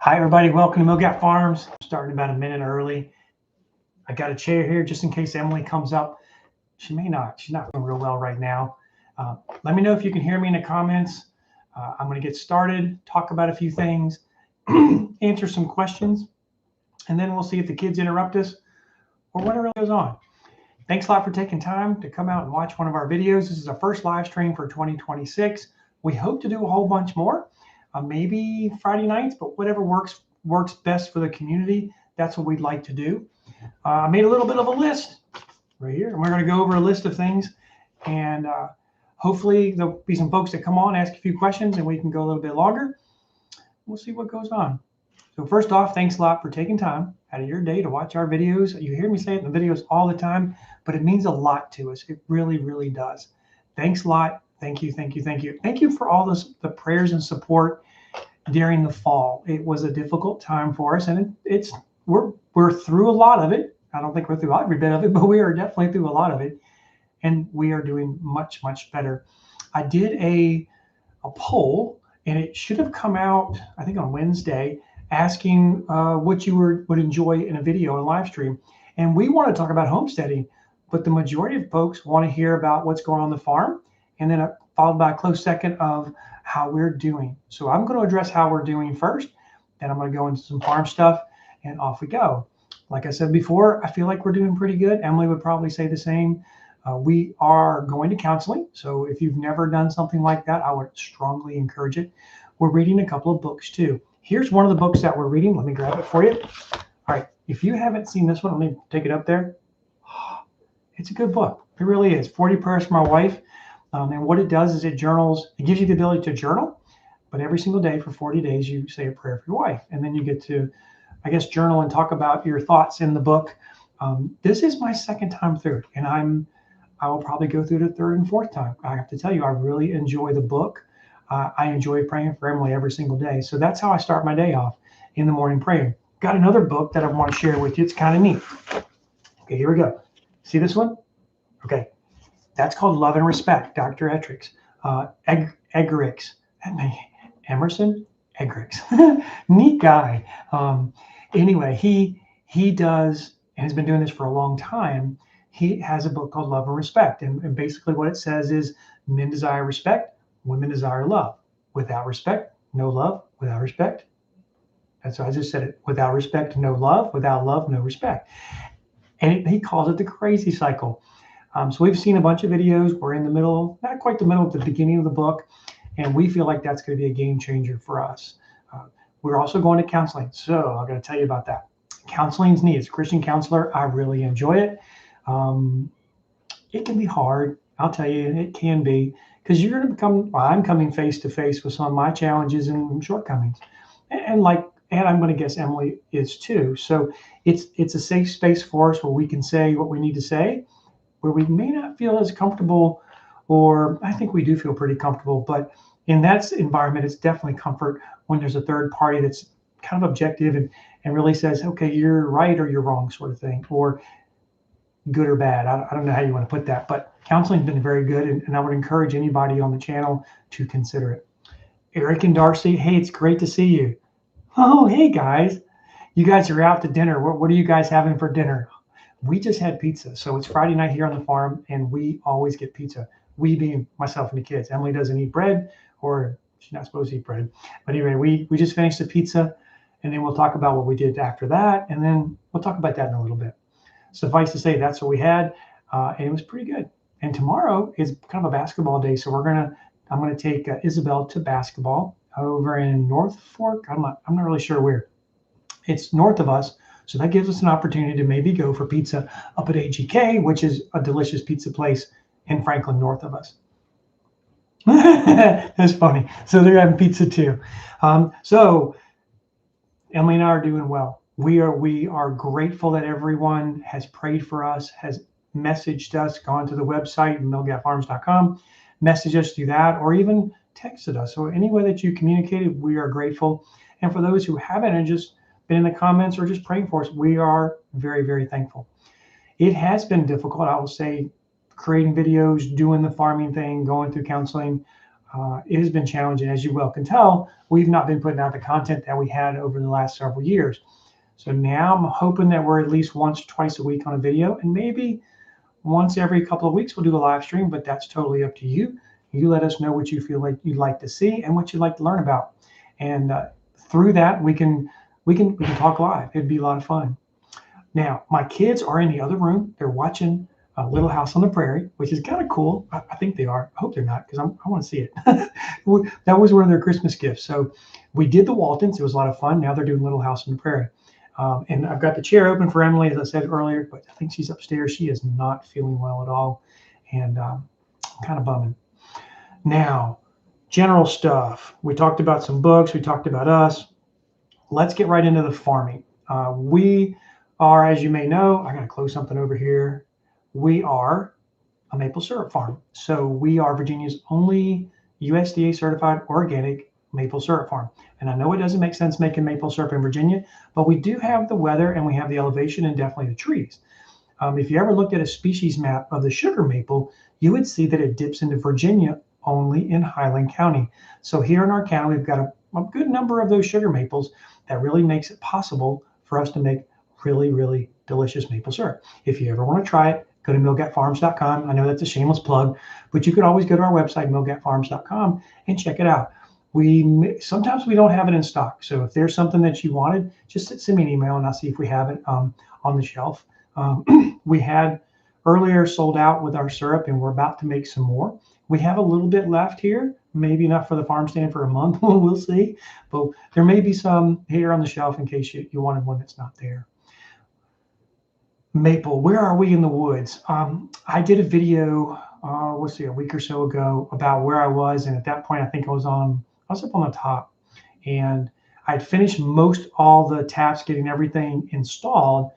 Hi, everybody. Welcome to Milgat Farms. I'm starting about a minute early. I got a chair here just in case Emily comes up. She may not. She's not doing real well right now. Let me know if you can hear me in the comments. I'm going to get started, talk about a few things, answer some questions, and then we'll see if the kids interrupt us or what really goes on. Thanks a lot for taking time to come out and watch one of our videos. This is our first live stream for 2026. We hope to do a whole bunch more. Maybe Friday nights, but whatever works best for the community, that's what we'd like to do. I made a little bit of a list right here, and we're going to go over a list of things, and hopefully there'll be some folks that come on, ask a few questions, and we can go a little bit longer. We'll see what goes on. So first off, thanks a lot for taking time out of your day to watch our videos. You hear me say it in the videos all the time, but it means a lot to us. It really, really does. Thanks a lot. Thank you, thank you, thank you. Thank you for all the prayers and support during the fall. It was a difficult time for us, and we're through a lot of it. I don't think we're through every bit of it, but we are definitely through a lot of it, and we are doing much, much better. I did a poll, and it should have come out, I think, on Wednesday, asking what you would enjoy in a video, a live stream. And we want to talk about homesteading, but the majority of folks want to hear about what's going on the farm, and then followed by a close second of how we're doing. So I'm going to address how we're doing first, then I'm going to go into some farm stuff, and off we go. Like I said before, I feel like we're doing pretty good. Emily would probably say the same. We are going to counseling, so if you've never done something like that, I would strongly encourage it. We're reading a couple of books too. Here's one of the books that we're reading. Let me grab it for you. All right, if you haven't seen this one, let me take it up there. It's a good book. It really is. 40 Prayers for My Wife. And what it does is it gives you the ability to journal, but every single day for 40 days, you say a prayer for your wife. And then you get to, I guess, journal and talk about your thoughts in the book. This is my second time through it, and I will probably go through it a third and fourth time. I have to tell you, I really enjoy the book. I enjoy praying for Emily every single day. So that's how I start my day off, in the morning praying. Got another book that I want to share with you. It's kind of neat. Okay, here we go. See this one? Okay. That's called Love and Respect, Dr. Eggerichs. Emerson Eggerichs. Neat guy. Anyway, he does, and has been doing this for a long time. He has a book called Love and Respect. And basically what it says is men desire respect, women desire love. Without respect, no love. Without respect, that's what I just said it. Without respect, no love. Without love, no respect. And he calls it the crazy cycle. So we've seen a bunch of videos. We're in the middle, not quite the middle, of the beginning of the book, and we feel like that's going to be a game changer for us. We're also going to counseling, so I'm going to tell you about that. Counseling's neat. As a Christian counselor, I really enjoy it. It can be hard. I'll tell you, it can be, because you're going to I'm coming face to face with some of my challenges and shortcomings, and I'm going to guess Emily is too. So it's a safe space for us where we can say what we need to say, where we may not feel as comfortable, or I think we do feel pretty comfortable, but in that environment, it's definitely comfort when there's a third party that's kind of objective and really says, okay, you're right or you're wrong, sort of thing, or good or bad. I don't know how you want to put that, but counseling's been very good, and I would encourage anybody on the channel to consider it. Eric and Darcy, hey, it's great to see you. Oh, hey guys, you guys are out to dinner. What are you guys having for dinner? We just had pizza. So it's Friday night here on the farm, and we always get pizza. We being myself and the kids. Emily doesn't eat bread, or she's not supposed to eat bread. But anyway, we just finished the pizza, and then we'll talk about what we did after that, and then we'll talk about that in a little bit. Suffice to say, that's what we had, and it was pretty good. And tomorrow is kind of a basketball day, so I'm gonna take Isabel to basketball over in North Fork. I'm not really sure where. It's north of us. So that gives us an opportunity to maybe go for pizza up at AGK, which is a delicious pizza place in Franklin, north of us. That's funny. So they're having pizza too. So Emily and I are doing well. We are grateful that everyone has prayed for us, has messaged us, gone to the website, milgatfarms.com, messaged us through that, or even texted us. So any way that you communicated, we are grateful. And for those who haven't and just been in the comments or just praying for us, we are very, very thankful. It has been difficult, I will say, creating videos, doing the farming thing, going through counseling. it has been challenging. As you well can tell, we've not been putting out the content that we had over the last several years. So now I'm hoping that we're at least once, twice a week on a video, and maybe once every couple of weeks we'll do a live stream, but that's totally up to you. You let us know what you feel like you'd like to see and what you'd like to learn about. And through that, we can talk live. It'd be a lot of fun. Now, my kids are in the other room. They're watching Little House on the Prairie, which is kind of cool. I think they are. I hope they're not, because I want to see it. That was one of their Christmas gifts. So we did the Waltons. It was a lot of fun. Now they're doing Little House on the Prairie. And I've got the chair open for Emily, as I said earlier, but I think she's upstairs. She is not feeling well at all, and kind of bumming. Now, general stuff. We talked about some books. We talked about us. Let's get right into the farming. We are, as you may know, I got to close something over here. We are a maple syrup farm. So we are Virginia's only USDA certified organic maple syrup farm. And I know it doesn't make sense making maple syrup in Virginia, but we do have the weather and we have the elevation and definitely the trees. If you ever looked at a species map of the sugar maple, you would see that it dips into Virginia only in Highland County. So here in our county, we've got a good number of those sugar maples that really makes it possible for us to make really, really delicious maple syrup. If you ever want to try it, go to millgatfarms.com. I know that's a shameless plug, but you could always go to our website, millgatfarms.com, and check it out. Sometimes we don't have it in stock. So if there's something that you wanted, just send me an email and I'll see if we have it on the shelf. We had earlier sold out with our syrup and we're about to make some more. We have a little bit left here, maybe enough for the farm stand for a month. We'll see, but there may be some here on the shelf in case you wanted one that's not there. Maple, where are we in the woods? I did a video, let's see, a week or so ago about where I was. And at that point, I think I was up on the top and I'd finished most all the taps, getting everything installed.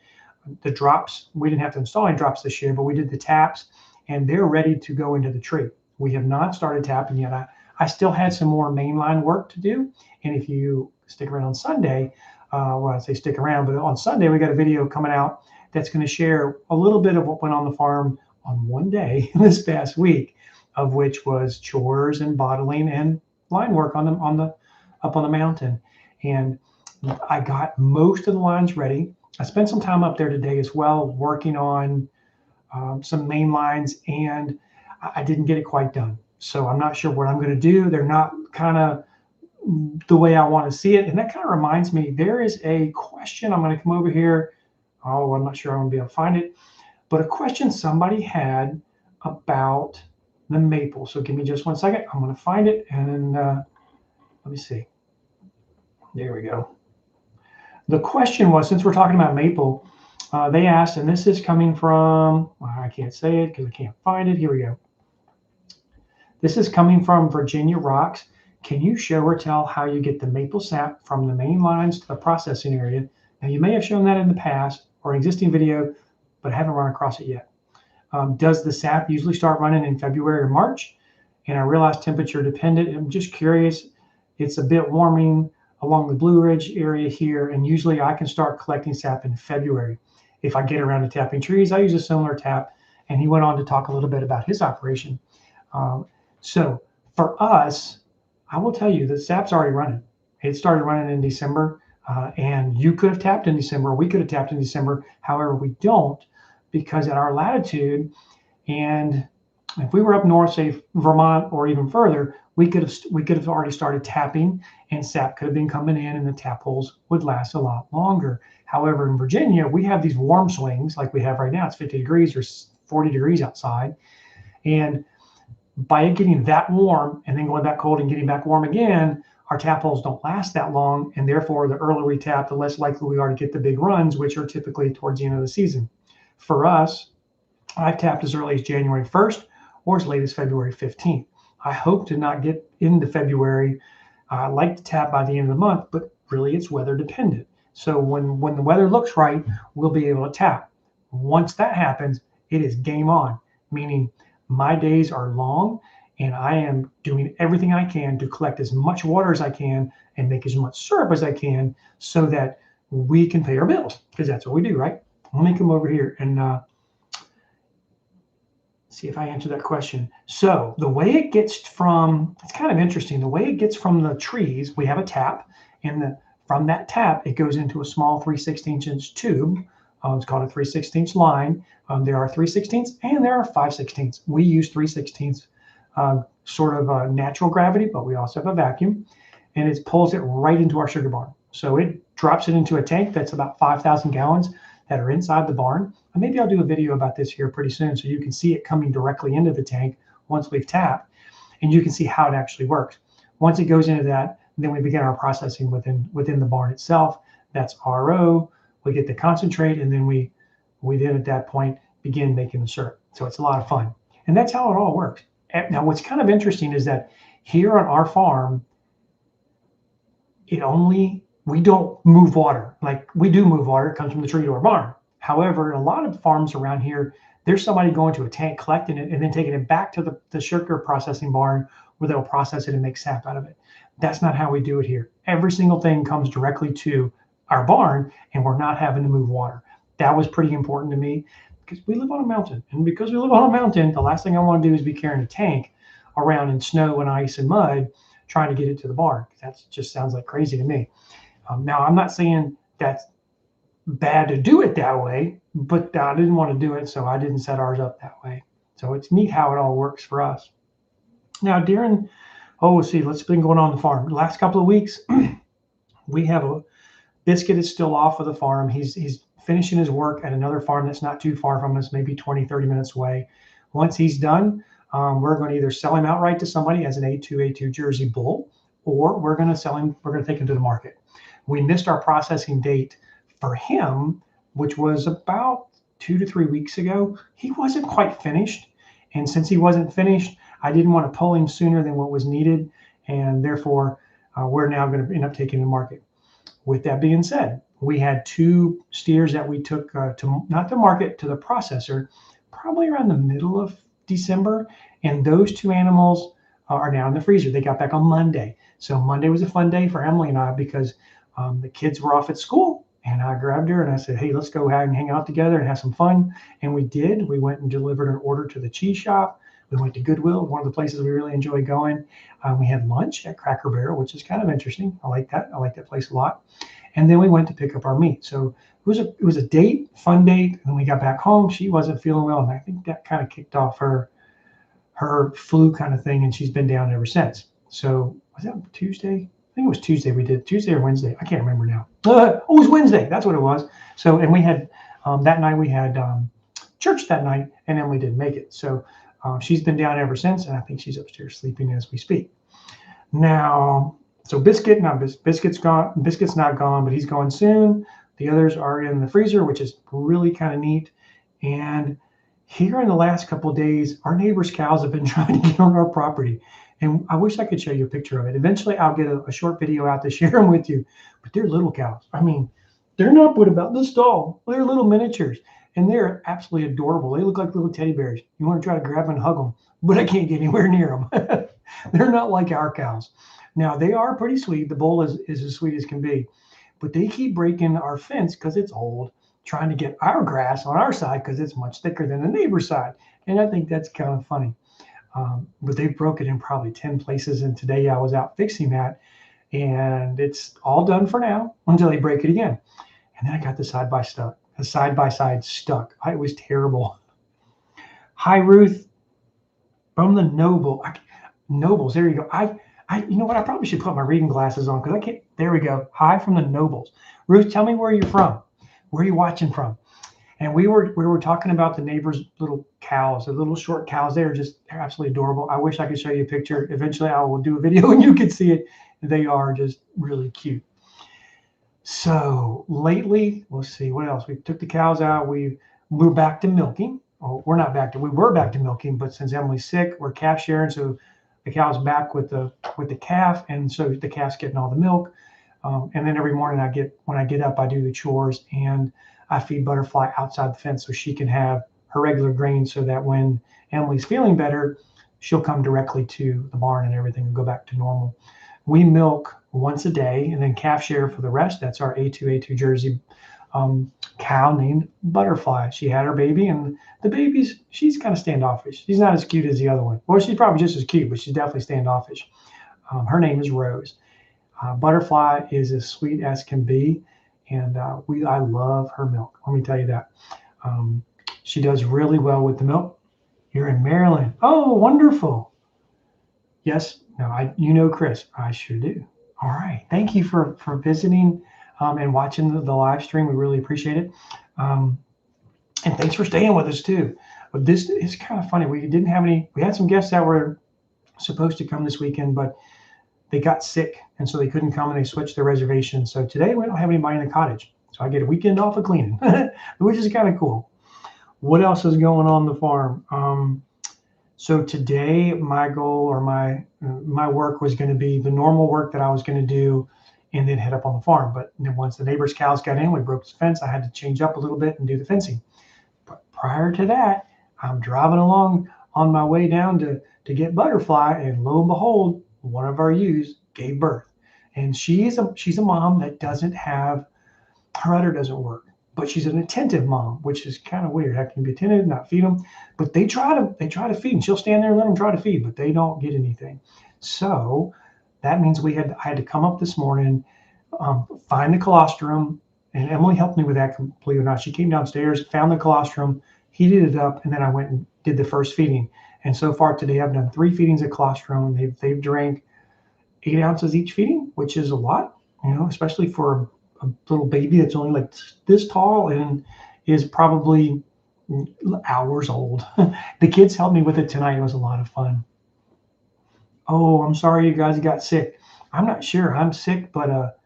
The drops, we didn't have to install any drops this year, but we did the taps and they're ready to go into the tree. We have not started tapping yet. I still had some more mainline work to do. And if you stick around on Sunday, well, I say stick around, but on Sunday, we got a video coming out that's going to share a little bit of what went on the farm on one day this past week, of which was chores and bottling and line work up on the mountain. And I got most of the lines ready. I spent some time up there today as well, working on some main lines, and I didn't get it quite done. So I'm not sure what I'm going to do. They're not kind of the way I want to see it. And that kind of reminds me, there is a question. I'm going to come over here. Oh, I'm not sure I'm going to be able to find it, but a question somebody had about the maple. So give me just 1 second. I'm going to find it. And let me see. There we go. The question was, since we're talking about maple, they asked, and this is coming from, well, I can't say it because I can't find it. Here we go. This is coming from Virginia Rocks. Can you show or tell how you get the maple sap from the main lines to the processing area? Now, you may have shown that in the past or an existing video, but I haven't run across it yet. Does the sap usually start running in February or March? And I realize temperature dependent. I'm just curious. It's a bit warming along the Blue Ridge area here, and usually I can start collecting sap in February. If I get around to tapping trees, I use a similar tap. And he went on to talk a little bit about his operation. So for us, I will tell you the sap's already running. It started running in December, and you could have tapped in December. We could have tapped in December. However, we don't, because at our latitude, and if we were up north, say Vermont or even further, we could have already started tapping, and sap could have been coming in, and the tap holes would last a lot longer. However, in Virginia, we have these warm swings like we have right now. It's 50 degrees or 40 degrees outside, and by it getting that warm and then going back cold and getting back warm again, our tap holes don't last that long, and therefore the earlier we tap, the less likely we are to get the big runs, which are typically towards the end of the season. For us, I've tapped as early as January 1st or as late as February 15th. I hope to not get into February. I like to tap by the end of the month, but really it's weather dependent. So when the weather looks right, we'll be able to tap. Once that happens, it is game on, meaning my days are long and I am doing everything I can to collect as much water as I can and make as much syrup as I can so that we can pay our bills, because that's what we do, right? Let me come over here and see if I answer that question. So the way it gets from, it's kind of interesting. The way it gets from the trees, we have a tap, and from that tap, it goes into a small 3/16" tube. It's called a 3/16 line. There are 3/16 and there are 5/16. We use 3/16 sort of natural gravity, but we also have a vacuum, and it pulls it right into our sugar barn. So it drops it into a tank that's about 5,000 gallons that are inside the barn. And maybe I'll do a video about this here pretty soon so you can see it coming directly into the tank once we've tapped, and you can see how it actually works. Once it goes into that, then we begin our processing within the barn itself. That's RO. We get the concentrate, and then we then at that point begin making the syrup. So it's a lot of fun. And that's how it all works. Now, what's kind of interesting is that here on our farm, we don't move water. Like, we do move water, it comes from the tree to our barn. However, a lot of farms around here, there's somebody going to a tank, collecting it, and then taking it back to the sugar processing barn where they'll process it and make sap out of it. That's not how we do it here. Every single thing comes directly to our barn, and we're not having to move water. That was pretty important to me because we live on a mountain. And because we live on a mountain, the last thing I want to do is be carrying a tank around in snow and ice and mud trying to get it to the barn. That just sounds like crazy to me. Now, I'm not saying that's bad to do it that way, but I didn't want to do it, so I didn't set ours up that way. So it's neat how it all works for us. Now, what's been going on the farm. The last couple of weeks, we have a Biscuit is still off of the farm. He's finishing his work at another farm that's not too far from us, maybe 20, 30 minutes away. Once he's done, we're going to either sell him outright to somebody as an A2 Jersey bull, or we're going to take him to the market. We missed our processing date for him, which was about 2 to 3 weeks ago. He wasn't quite finished. And since he wasn't finished, I didn't want to pull him sooner than what was needed. And therefore, we're now going to end up taking him to market. With that being said, we had 2 steers that we took not to market, to the processor, probably around the middle of December. And those 2 animals are now in the freezer. They got back on Monday. So Monday was a fun day for Emily and I because the kids were off at school. And I grabbed her and I said, hey, let's go and hang out together and have some fun. And we did. We went and delivered an order to the cheese shop. We went to Goodwill, one of the places we really enjoy going. We had lunch at Cracker Barrel, which is kind of interesting. I like that. I like that place a lot. And then we went to pick up our meat. So it was a date, fun date. And we got back home. She wasn't feeling well. And I think that kind of kicked off her flu kind of thing. And she's been down ever since. So was that Tuesday? I think it was Tuesday we did. Tuesday or Wednesday. I can't remember now. It was Wednesday. That's what it was. So, and we had, that night we had church that night, and then we didn't make it. So she's been down ever since, and I think she's upstairs sleeping as we speak. Now, so Biscuit's not gone, but he's going soon. The others are in the freezer, which is really kind of neat. And here in the last couple of days, our neighbors' cows have been trying to get on our property. And I wish I could show you a picture of it. Eventually, I'll get a short video out to share them with you. But they're little cows. I mean, they're not but about this tall. They're little miniatures. And they're absolutely adorable. They look like little teddy bears. You want to try to grab them and hug them, but I can't get anywhere near them. They're not like our cows. Now, they are pretty sweet. The bull is as sweet as can be. But they keep breaking our fence because it's old, trying to get our grass on our side because it's much thicker than the neighbor's side. And I think that's kind of funny. But they've broken in probably 10 places. And today I was out fixing that. And it's all done for now until they break it again. And then I got the side-by-side stuck. It was terrible. Hi, Ruth, from the Nobles. There you go. You know what? I probably should put my reading glasses on because I can't. There we go. Hi from the Nobles. Ruth, tell me where you're from. Where are you watching from? And we were talking about the neighbors' little cows, the little short cows. They're absolutely adorable. I wish I could show you a picture. Eventually, I will do a video and you can see it. They are just really cute. So lately, let's see what else. We took the cows out. We're back to milking. Oh, we were back to milking, but since Emily's sick, we're calf sharing. So the cow's back with the calf, and so the calf's getting all the milk. And then every morning when I get up, I do the chores and I feed Butterfly outside the fence so she can have her regular grain, so that when Emily's feeling better, she'll come directly to the barn and everything will go back to normal. We milk once a day and then calf share for the rest. That's our A2 Jersey cow named Butterfly. She had her baby, and she's kind of standoffish. She's not as cute as the other one. Well, she's probably just as cute, but she's definitely standoffish. Her name is Rose. Butterfly is as sweet as can be, and I love her milk. Let me tell you that. She does really well with the milk. You're in Maryland. Oh, wonderful. Yes. No, you know Chris. I sure do. All right. Thank you for visiting and watching the live stream. We really appreciate it. And thanks for staying with us too. But this is kind of funny. We had some guests that were supposed to come this weekend, but they got sick, and so they couldn't come, and they switched their reservation. So today we don't have anybody in the cottage. So I get a weekend off of cleaning, which is kind of cool. What else is going on the farm? So today my goal or my work was going to be the normal work that I was going to do and then head up on the farm. But then once the neighbor's cows got in, we broke the fence. I had to change up a little bit and do the fencing. But prior to that, I'm driving along on my way down to get Butterfly, and lo and behold, one of our ewes gave birth. And she's a mom that doesn't have, her udder doesn't work, but she's an attentive mom, which is kind of weird. How can you be attentive, not feed them? But they try to feed, and she'll stand there and let them try to feed, but they don't get anything. So that means I had to come up this morning, find the colostrum, and Emily helped me with that, completely or not. She came downstairs, found the colostrum, heated it up, and then I went and did the first feeding. And so far today, I've done 3 feedings of colostrum. They've drank 8 ounces each feeding, which is a lot, especially for a little baby that's only like this tall and is probably hours old. The kids helped me with it tonight. It was a lot of fun. Oh, I'm sorry you guys got sick. I'm not sure. I'm sick, but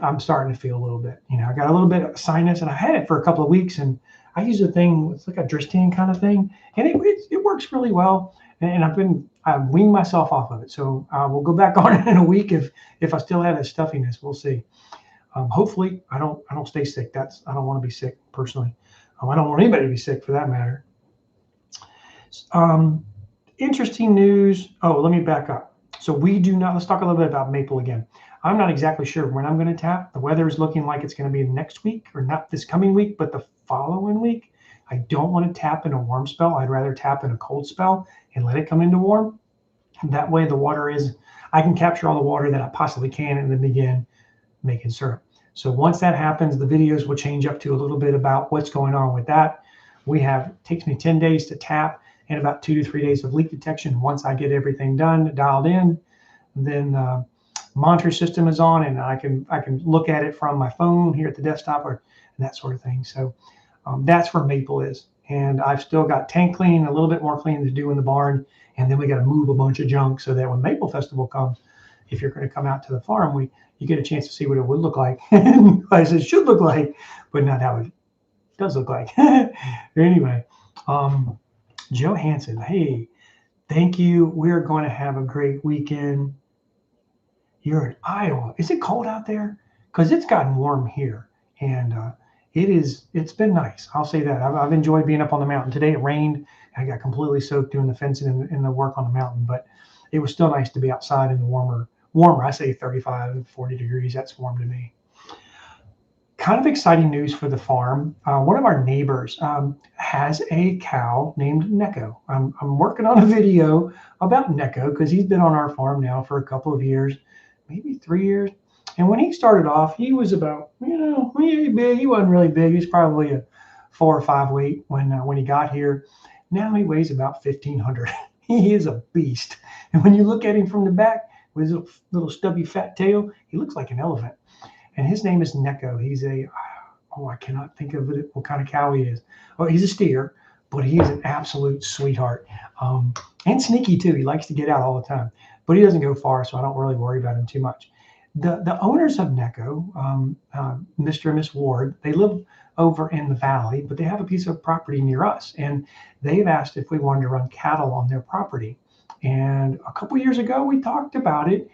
I'm starting to feel a little bit. I got a little bit of sinus, and I had it for a couple of weeks, and I use a thing. It's like a Dristan kind of thing, and it works really well. And I've weaned myself off of it. So we'll go back on it in a week if I still have that stuffiness. We'll see. Hopefully I don't stay sick. I don't want to be sick personally. I don't want anybody to be sick for that matter. Interesting news. Oh, let me back up. So let's talk a little bit about maple again. I'm not exactly sure when I'm going to tap. The weather is looking like it's going to be next week, or not this coming week, but the following week. I don't want to tap in a warm spell. I'd rather tap in a cold spell and let it come into warm. That way I can capture all the water that I possibly can and then begin making syrup. So once that happens, the videos will change up to a little bit about what's going on with that. It takes me 10 days to tap and about 2 to 3 days of leak detection. Once I get everything done, dialed in, then monitor system is on, and I can look at it from my phone here at the desktop and that sort of thing. So that's where maple is. And I've still got tank cleaning, a little bit more cleaning to do in the barn. And then we got to move a bunch of junk so that when Maple Festival comes, if you're going to come out to the farm, you get a chance to see what it would look like. I said it should look like, but not how it does look like. Anyway, Joe Hansen, hey, thank you. We're going to have a great weekend. You're in Iowa. Is it cold out there? Because it's gotten warm here, and it's been nice. I'll say that. I've enjoyed being up on the mountain. Today it rained. I got completely soaked doing the fencing and the work on the mountain, but it was still nice to be outside in the warmer. I say 35, 40 degrees. That's warm to me. Kind of exciting news for the farm. One of our neighbors has a cow named Neko. I'm working on a video about Neko because he's been on our farm now for a couple of years, maybe 3 years. And when he started off, he was about, big. He wasn't really big. He was probably a 4 or 5 weight when he got here. Now he weighs about 1,500. He is a beast. And when you look at him from the back with his little stubby fat tail, he looks like an elephant. And his name is Neko. He's I cannot think of it, what kind of cow he is. Oh, he's a steer, but he is an absolute sweetheart. And sneaky too. He likes to get out all the time, but he doesn't go far, so I don't really worry about him too much. The owners of Neko, Mr. and Miss Ward, they live over in the valley, but they have a piece of property near us, and they've asked if we wanted to run cattle on their property. And a couple years ago, we talked about it,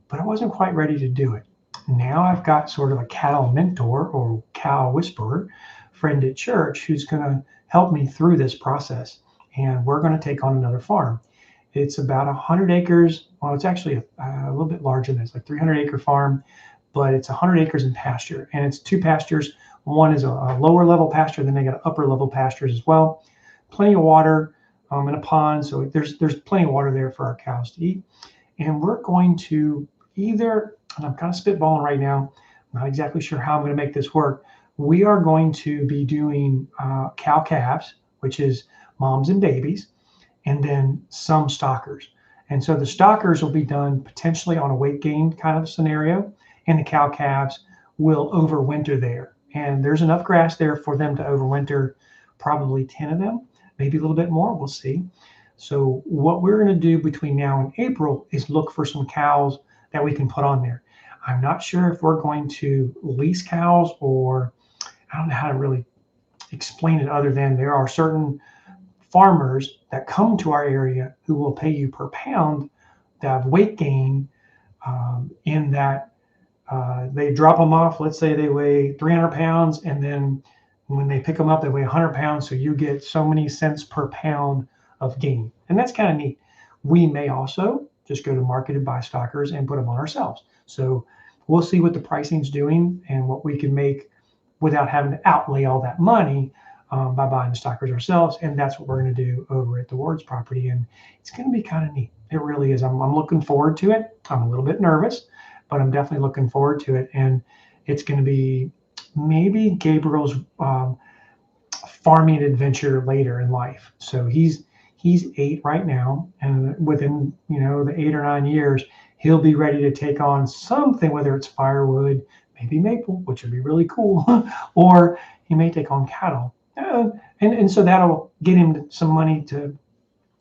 but I wasn't quite ready to do it. Now I've got sort of a cattle mentor or cow whisperer friend at church who's going to help me through this process, and we're going to take on another farm. It's about 100 acres. Well, it's actually a little bit larger than this, like 300-acre farm. but it's 100 acres in pasture, and it's two pastures. One is a lower level pasture, then they got upper level pastures as well. Plenty of water and a pond, so there's plenty of water there for our cows to eat. And we're going to either, and I'm kind of spitballing right now, I'm not exactly sure how I'm going to make this work. We are going to be doing cow calves, which is moms and babies, and then some stockers. And so the stockers will be done potentially on a weight gain kind of scenario, and the cow calves will overwinter there. And there's enough grass there for them to overwinter, probably 10 of them, maybe a little bit more, we'll see. So what we're going to do between now and April is look for some cows that we can put on there. I'm not sure if we're going to lease cows, or I don't know how to really explain it other than there are certain farmers that come to our area who will pay you per pound to have weight gain, in that they drop them off. Let's say they weigh 300 pounds, and then when they pick them up, they weigh 100 pounds. So you get so many cents per pound of gain. And that's kind of neat. We may also just go to market and buy stockers and put them on ourselves. So we'll see what the pricing's doing and what we can make without having to outlay all that money by buying the stockers ourselves. And that's what we're going to do over at the Ward's property. And it's going to be kind of neat. It really is. I'm looking forward to it. I'm a little bit nervous, but I'm definitely looking forward to it. And it's going to be maybe Gabriel's farming adventure later in life. So he's 8 right now, and within the 8 or 9 years, he'll be ready to take on something, whether it's firewood, maybe maple, which would be really cool, or he may take on cattle. And so that'll get him some money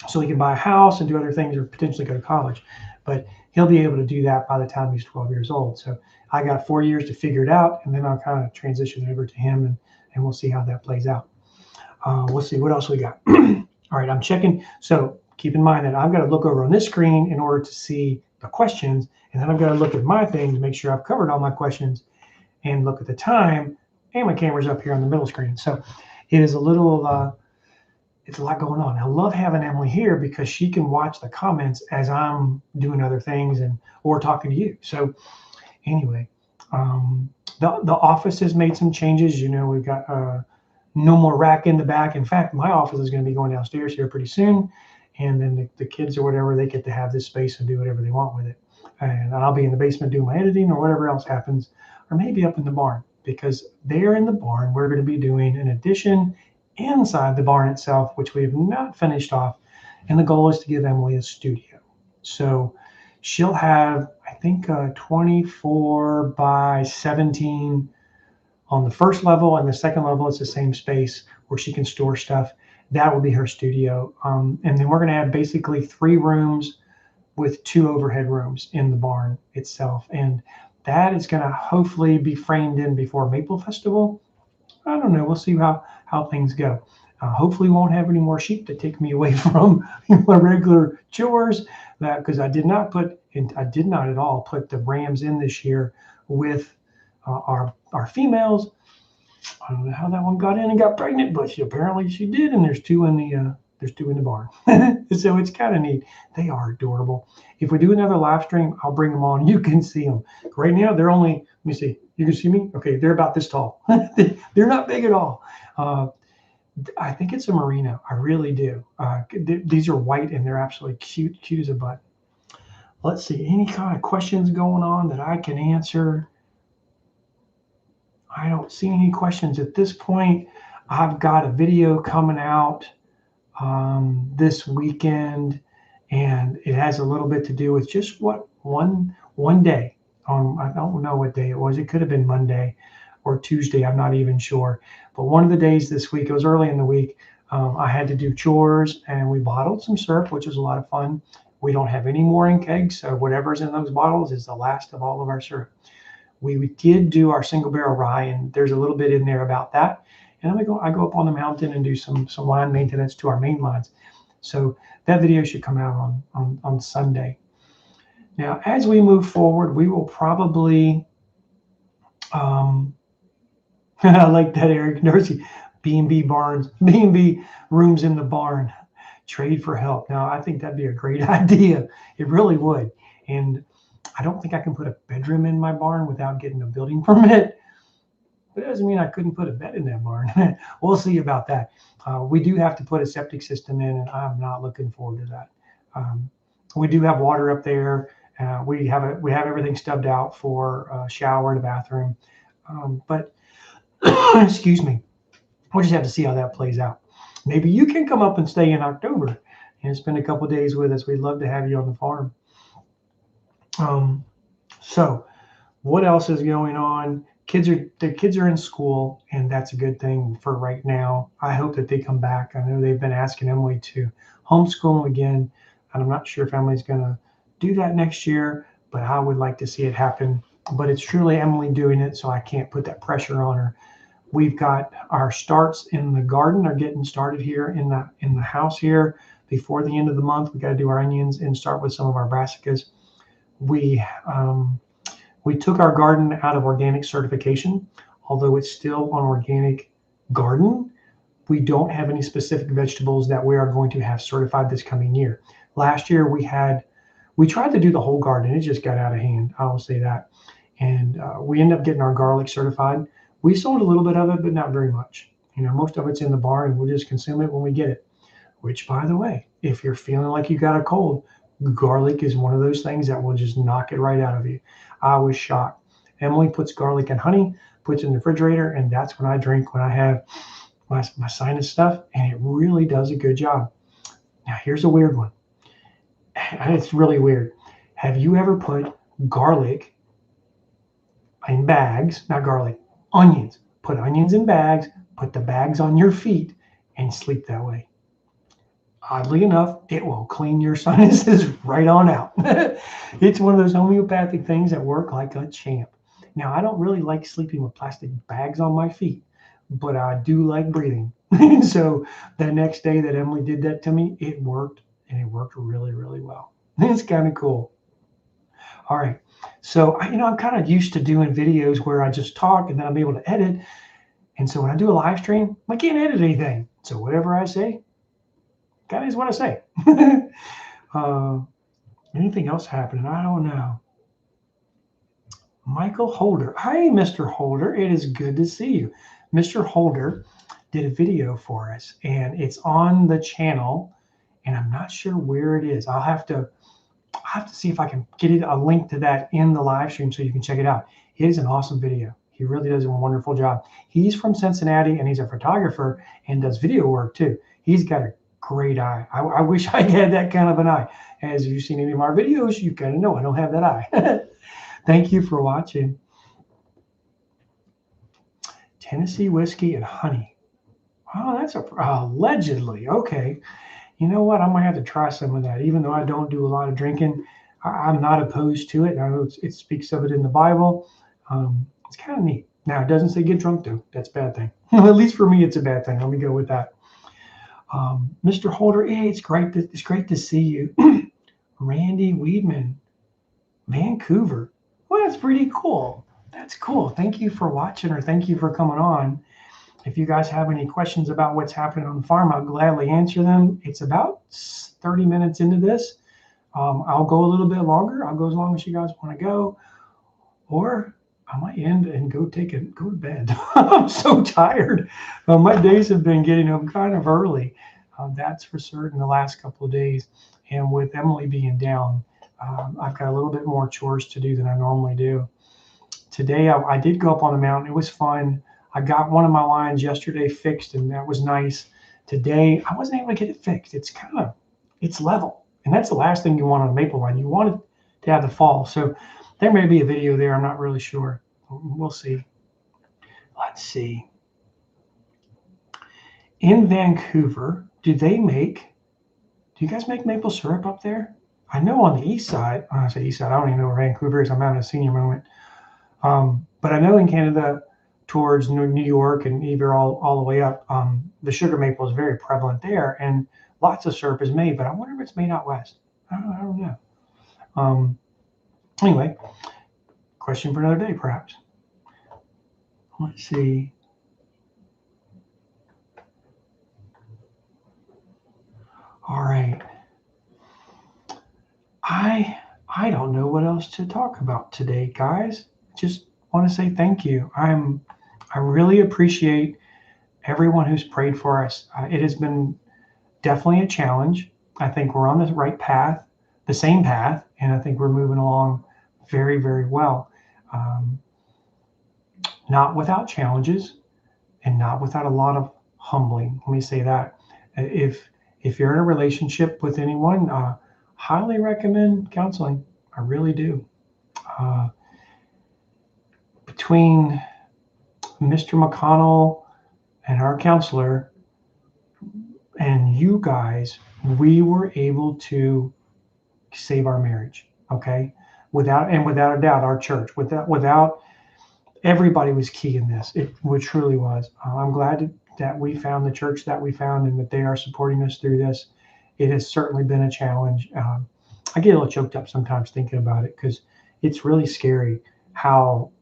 so he can buy a house and do other things, or potentially go to college. But he'll be able to do that by the time he's 12 years old. So I got 4 years to figure it out, and then I'll kind of transition over to him, and we'll see how that plays out. We'll see what else we got. All right, I'm checking. So keep in mind that I've got to look over on this screen in order to see the questions, and then I've got to look at my thing to make sure I've covered all my questions, and look at the time, and my camera's up here on the middle screen. So it is a little, it's a lot going on. I love having Emily here because she can watch the comments as I'm doing other things or talking to you. So anyway, the office has made some changes. We've got no more rack in the back. In fact, my office is going to be going downstairs here pretty soon. And then the kids or whatever, they get to have this space and do whatever they want with it. And I'll be in the basement doing my editing or whatever else happens, or maybe up in the barn, because there in the barn, we're going to be doing an addition inside the barn itself, which we have not finished off. And the goal is to give Emily a studio. So she'll have, I think, 24 by 17 on the first level, and the second level is the same space where she can store stuff. That will be her studio. And then we're going to have basically 3 rooms with 2 overhead rooms in the barn itself. And that is going to hopefully be framed in before Maple Festival. I don't know. We'll see how things go. Hopefully we won't have any more sheep to take me away from my regular chores, because I did not at all put the rams in this year with our females. I don't know how that one got in and got pregnant, but apparently she did, and there's 2 in the barn. So it's kind of neat. They are adorable. If we do another live stream, I'll bring them on. You can see them. Right now, they're only, let me see. You can see me? Okay, they're about this tall. They're not big at all. I think it's a merino. I really do. These are white, and they're absolutely cute as a button. Let's see. Any kind of questions going on that I can answer? I don't see any questions at this point. I've got a video coming out this weekend, and it has a little bit to do with just one day. I don't know what day it was. It could have been Monday or Tuesday. I'm not even sure. But one of the days this week, it was early in the week, I had to do chores, and we bottled some syrup, which was a lot of fun. We don't have any more in kegs, so whatever's in those bottles is the last of all of our syrup. We did do our single barrel rye, and there's a little bit in there about that. And I go up on the mountain and do some line maintenance to our main lines. So that video should come out on Sunday. Now, as we move forward, we will probably, I like that, Eric Nursey, B&B barns, B&B rooms in the barn, trade for help. Now, I think that'd be a great idea. It really would. And I don't think I can put a bedroom in my barn without getting a building permit. But it doesn't mean I couldn't put a bed in that barn. We'll see about that. We do have to put a septic system in, and I'm not looking forward to that. We do have water up there. We have everything stubbed out for shower and a bathroom. But excuse me, we'll just have to see how that plays out. Maybe you can come up and stay in October and spend a couple of days with us. We'd love to have you on the farm. So what else is going on? The kids are in school, and that's a good thing for right now. I hope that they come back. I know they've been asking Emily to homeschool them again, and I'm not sure if Emily's going to do that next year, but I would like to see it happen. But it's truly Emily doing it, so I can't put that pressure on her. We've got our starts in the garden are getting started here in the house here. Before the end of the month, we got to do our onions and start with some of our brassicas. We took our garden out of organic certification, although it's still on organic garden. We don't have any specific vegetables that we are going to have certified this coming year. Last year we tried to do the whole garden. It just got out of hand. I will say that. And we ended up getting our garlic certified. We sold a little bit of it, but not very much. Most of it's in the barn, and we'll just consume it when we get it. Which, by the way, if you're feeling like you got a cold, garlic is one of those things that will just knock it right out of you. I was shocked. Emily puts garlic and honey, puts it in the refrigerator, and that's when I drink when I have my sinus stuff, and it really does a good job. Now, here's a weird one. It's really weird. Have you ever put garlic in bags, not garlic, onions? Put onions in bags, put the bags on your feet, and sleep that way. Oddly enough, it will clean your sinuses right on out. It's one of those homeopathic things that work like a champ. Now, I don't really like sleeping with plastic bags on my feet, but I do like breathing. So the next day that Emily did that to me, it worked, and it worked really, really well. It's kind of cool. All right. So, I'm kind of used to doing videos where I just talk and then I'm able to edit. And so when I do a live stream, I can't edit anything. So whatever I say, kind of is what I say. Anything else happening? I don't know. Michael Holder. Hi, Mr. Holder. It is good to see you. Mr. Holder did a video for us, and it's on the channel, and I'm not sure where it is. I'll have to see if I can get a link to that in the live stream so you can check it out. It is an awesome video. He really does a wonderful job. He's from Cincinnati, and he's a photographer and does video work too. He's got a great eye. I wish I had that kind of an eye. As you've seen any of our videos, you kind of know I don't have that eye. Thank you for watching. Tennessee whiskey and honey. Oh, that's allegedly. Okay. You know what? I might have to try some of that. Even though I don't do a lot of drinking, I'm not opposed to it. I know it speaks of it in the Bible. It's kind of neat. Now, it doesn't say get drunk, though. That's a bad thing. At least for me, it's a bad thing. Let me go with that. Mr. Holder, hey, it's great to see you. Randy Weedman, Vancouver. Well, that's pretty cool. That's cool. Thank you for watching, or thank you for coming on. If you guys have any questions about what's happening on the farm, I'll gladly answer them. It's about 30 minutes into this. I'll go a little bit longer. I'll go as long as you guys want to go, or I might end and go to bed. I'm so tired. My days have been getting up kind of early. That's for certain the last couple of days. And with Emily being down, I've got a little bit more chores to do than I normally do. Today, I did go up on the mountain. It was fun. I got one of my lines yesterday fixed, and that was nice. Today, I wasn't able to get it fixed. It's level. And that's the last thing you want on a maple line. You want it to have the fall. So there may be a video there. I'm not really sure. We'll see. Let's see. In Vancouver, do you guys make maple syrup up there? I know on the east side, when I say east side, I don't even know where Vancouver is. I'm having a senior moment. But I know in Canada, towards New York and even all the way up, the sugar maple is very prevalent there, and lots of syrup is made, but I wonder if it's made out west. I don't know. Anyway, question for another day, perhaps. Let's see. All right. I don't know what else to talk about today, guys. Just want to say thank you. I really appreciate everyone who's prayed for us. It has been definitely a challenge. I think we're on the right path, the same path, and I think we're moving along very, very well. Um, Not without challenges and not without a lot of humbling. Let me say that. If you're in a relationship with anyone, highly recommend counseling. I really do. Uh, Between Mr. McConnell and our counselor and you guys, we were able to save our marriage. Okay, without a doubt, our church, without everybody was key in this. It truly was. I'm glad that we found the church that we found and that they are supporting us through this. It has certainly been a challenge. I get a little choked up sometimes thinking about it because it's really scary how,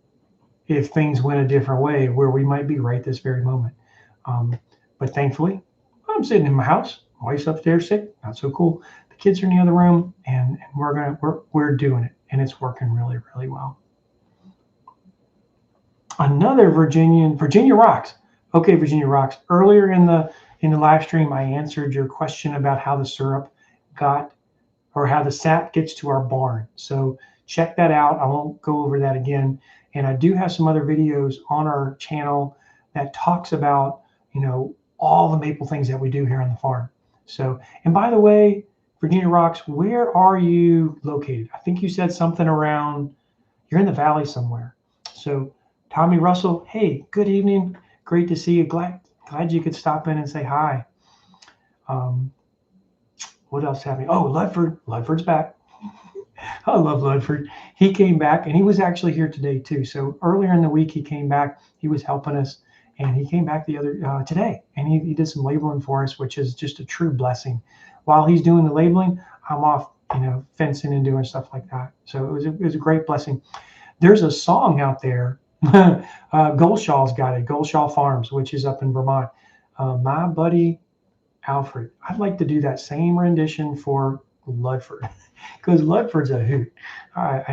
if things went a different way, where we might be right this very moment. Um, but thankfully, I'm sitting in my house. My wife's upstairs sick, not so cool. The kids are in the other room, and we're doing it, and it's working really, really well. Another Virginia rocks. Okay, Virginia rocks. Earlier in the live stream, I answered your question about how the syrup got, or how the sap gets to our barn. So check that out. I won't go over that again. And I do have some other videos on our channel that talks about, all the maple things that we do here on the farm. So, and by the way, Virginia rocks, where are you located? I think you said something around, you're in the valley somewhere. So Tommy Russell, hey, good evening. Great to see you. Glad you could stop in and say hi. Um, what else happening? Oh, Ludford's back. I love Ludford. He came back, and he was actually here today too. So earlier in the week, he came back. He was helping us, and he came back the other today, and he did some labeling for us, which is just a true blessing. While he's doing the labeling, I'm off, fencing and doing stuff like that. So it was a great blessing. There's a song out there. Goldshaw's got it. Goldshaw Farms, which is up in Vermont. My buddy Alfred. I'd like to do that same rendition for Ludford because Ludford's a hoot.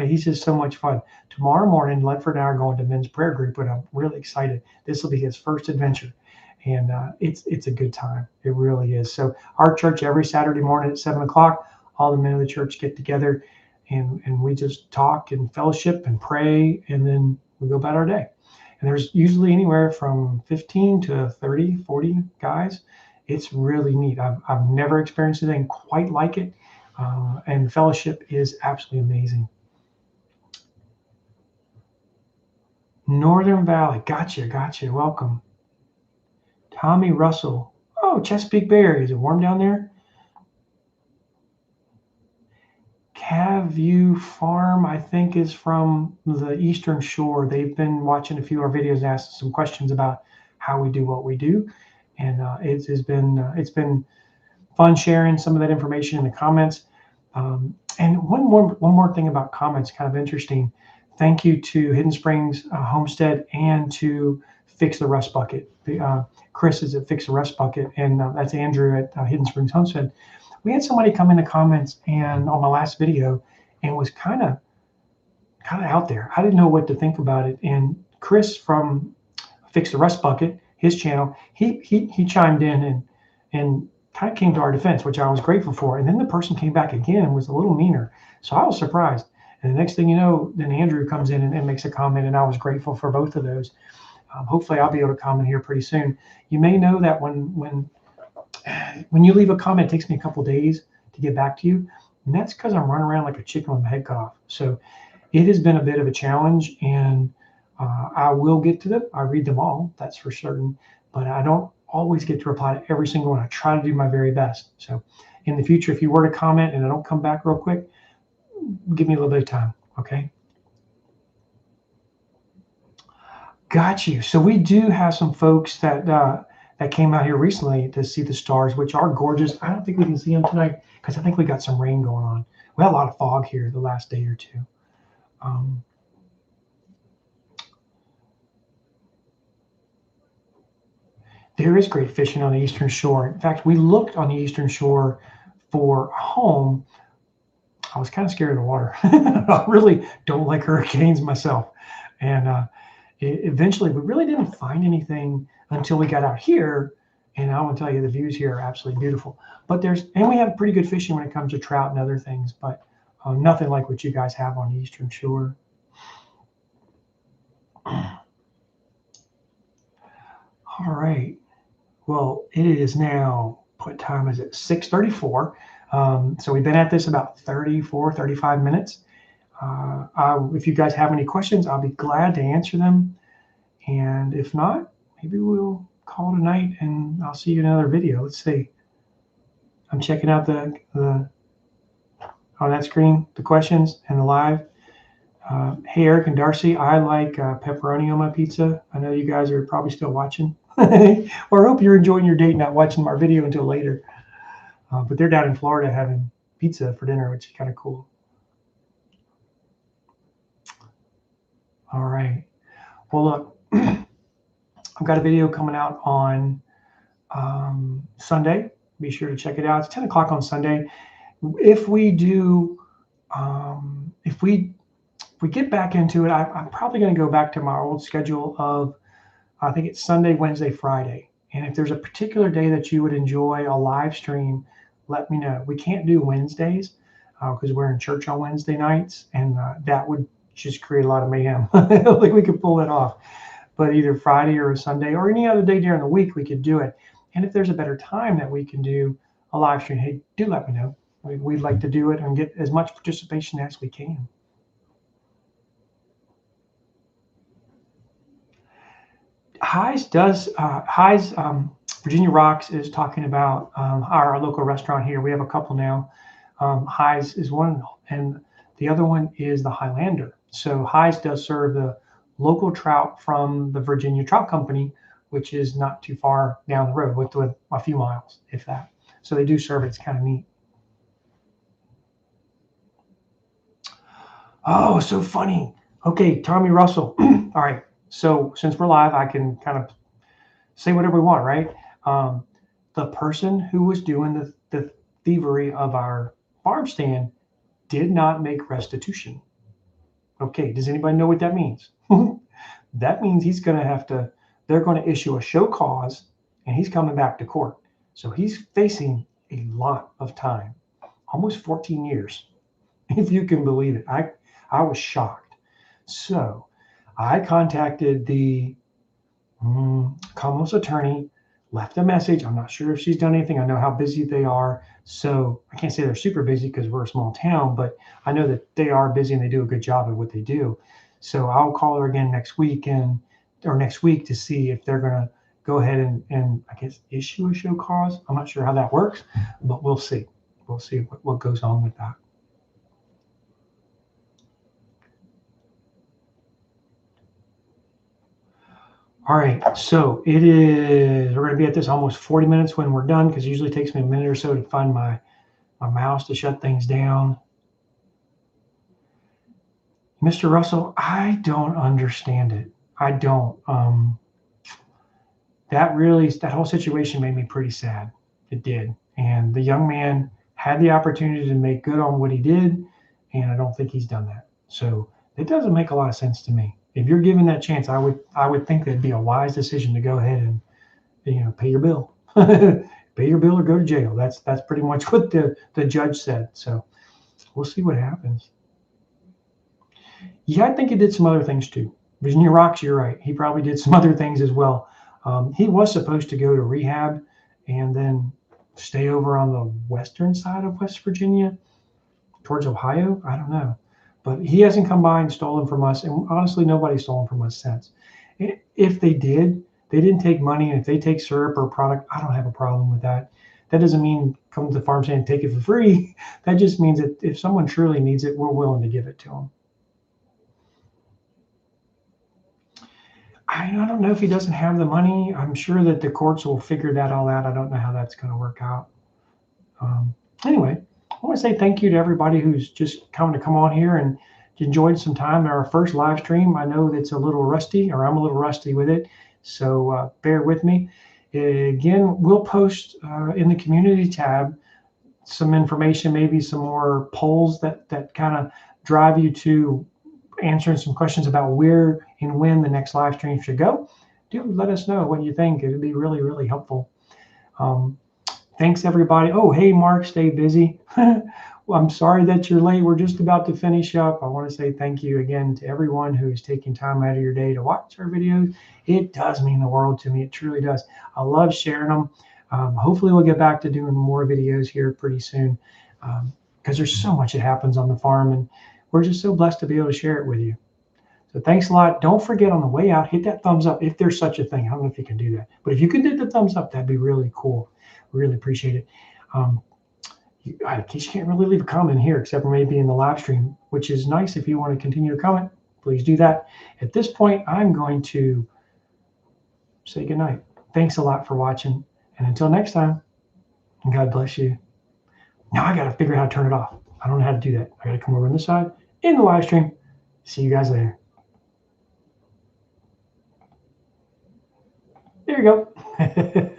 He's just so much fun. Tomorrow morning, Ludford and I are going to men's prayer group, and I'm really excited. This will be his first adventure, and it's a good time. It really is. So our church every Saturday morning at 7 o'clock, all the men of the church get together, and we just talk and fellowship and pray, and then we go about our day. And there's usually anywhere from 15 to 30, 40 guys. It's really neat. I've never experienced anything quite like it. And fellowship is absolutely amazing. Northern Valley. Gotcha. Welcome. Tommy Russell. Oh, Chesapeake Bay Area. Is it warm down there? Cavview Farm, I think, is from the Eastern Shore. They've been watching a few of our videos and asked some questions about how we do what we do. And it's been fun sharing some of that information in the comments. And one more thing about comments, kind of interesting. Thank you to Hidden Springs Homestead and to Fix the Rust Bucket. Chris is at Fix the Rust Bucket, and that's Andrew at Hidden Springs Homestead. We had somebody come in the comments and on my last video and was kind of out there. I didn't know what to think about it. And Chris from Fix the Rust Bucket, his channel, he chimed in and kind of came to our defense, which I was grateful for. And then the person came back again and was a little meaner. So I was surprised. And the next thing you know, then Andrew comes in and makes a comment, and I was grateful for both of those. Hopefully I'll be able to comment here pretty soon. You may know that when you leave a comment, it takes me a couple days to get back to you. And that's because I'm running around like a chicken with my head cut off. So it has been a bit of a challenge, and I will get to them. I read them all, that's for certain, but I don't always get to reply to every single one. I try to do my very best. So in the future, if you were to comment and I don't come back real quick, give me a little bit of time, okay? Got you. So we do have some folks that came out here recently to see the stars, which are gorgeous. I don't think we can see them tonight because I think we got some rain going on. We had a lot of fog here the last day or two. There is great fishing on the Eastern Shore. In fact, we looked on the Eastern Shore for a home. I was kind of scared of the water. I really don't like hurricanes myself. And eventually we really didn't find anything until we got out here. And I want to tell you, the views here are absolutely beautiful. But and we have pretty good fishing when it comes to trout and other things, but nothing like what you guys have on the Eastern Shore. All right. Well, it is now, what time is it? 6:34. So we've been at this about 34, 35 minutes. If you guys have any questions, I'll be glad to answer them. And if not, maybe we'll call tonight and I'll see you in another video. Let's see. I'm checking out the on that screen, the questions and the live. Hey, Eric and Darcy, I like pepperoni on my pizza. I know you guys are probably still watching. Or I hope you're enjoying your date, not watching my video until later. But they're down in Florida having pizza for dinner, which is kind of cool. All right. Well, look, I've got a video coming out on Sunday. Be sure to check it out. It's 10 o'clock on Sunday. If we do, if we get back into it, I'm probably going to go back to my old schedule of, I think it's Sunday, Wednesday, Friday. And if there's a particular day that you would enjoy a live stream, let me know. We can't do Wednesdays because we're in church on Wednesday nights, and that would just create a lot of mayhem. I don't think we could pull that off. But either Friday or a Sunday or any other day during the week, we could do it. And if there's a better time that we can do a live stream, hey, do let me know. We'd like to do it and get as much participation as we can. Virginia Rocks is talking about our local restaurant here. We have a couple now. Highs is one, and the other one is the Highlander. So Highs does serve the local trout from the Virginia Trout Company, which is not too far down the road, with a few miles, if that. So they do serve it. It's kind of neat. Oh, so funny. Okay, Tommy Russell. All right. So since we're live, I can kind of say whatever we want, right? The person who was doing the thievery of our farm stand did not make restitution. Okay, does anybody know what that means? That means he's going to have to, they're going to issue a show cause, and he's coming back to court. So he's facing a lot of time, almost 14 years, if you can believe it. I was shocked. So I contacted the Commonwealth's attorney, left a message. I'm not sure if she's done anything. I know how busy they are. So I can't say they're super busy because we're a small town, but I know that they are busy and they do a good job at what they do. So I'll call her again next week or next week to see if they're going to go ahead and I guess issue a show cause. I'm not sure how that works, but we'll see. We'll see what goes on with that. All right, so we're going to be at this almost 40 minutes when we're done, because it usually takes me a minute or so to find my mouse to shut things down. Mr. Russell, I don't understand it. I don't. That whole situation made me pretty sad. It did. And the young man had the opportunity to make good on what he did, and I don't think he's done that. So it doesn't make a lot of sense to me. If you're given that chance, I would think that'd be a wise decision to go ahead and pay your bill. Pay your bill or go to jail. That's pretty much what the judge said. So we'll see what happens. Yeah, I think he did some other things too. Virginia Rocks, you're right. He probably did some other things as well. He was supposed to go to rehab and then stay over on the western side of West Virginia towards Ohio. I don't know. But he hasn't come by and stolen from us. And honestly, nobody's stolen from us since. If they did, they didn't take money. And if they take syrup or product, I don't have a problem with that. That doesn't mean come to the farm stand and take it for free. That just means that if someone truly needs it, we're willing to give it to them. I don't know if he doesn't have the money. I'm sure that the courts will figure that all out. I don't know how that's going to work out. Anyway, I want to say thank you to everybody who's just come on here and enjoyed some time. Our first live stream. I know it's a little rusty, or I'm a little rusty with it, so bear with me. Again, we'll post in the community tab some information, maybe some more polls that kind of drive you to answering some questions about where and when the next live stream should go, do let us know what you think. It would be really, really helpful. Thanks, everybody. Oh, hey, Mark, stay busy. Well, I'm sorry that you're late. We're just about to finish up. I want to say thank you again to everyone who's taking time out of your day to watch our videos. It does mean the world to me. It truly does. I love sharing them. Hopefully, we'll get back to doing more videos here pretty soon because there's so much that happens on the farm, and we're just so blessed to be able to share it with you. So thanks a lot. Don't forget on the way out, hit that thumbs up if there's such a thing. I don't know if you can do that, but if you could hit the thumbs up, that'd be really cool. Really appreciate it. I guess you can't really leave a comment here except for maybe in the live stream, which is nice. If you want to continue to comment, please do that. At this point, I'm going to say goodnight. Thanks a lot for watching. And until next time, God bless you. Now I got to figure out how to turn it off. I don't know how to do that. I got to come over on this side in the live stream. See you guys later. There you go.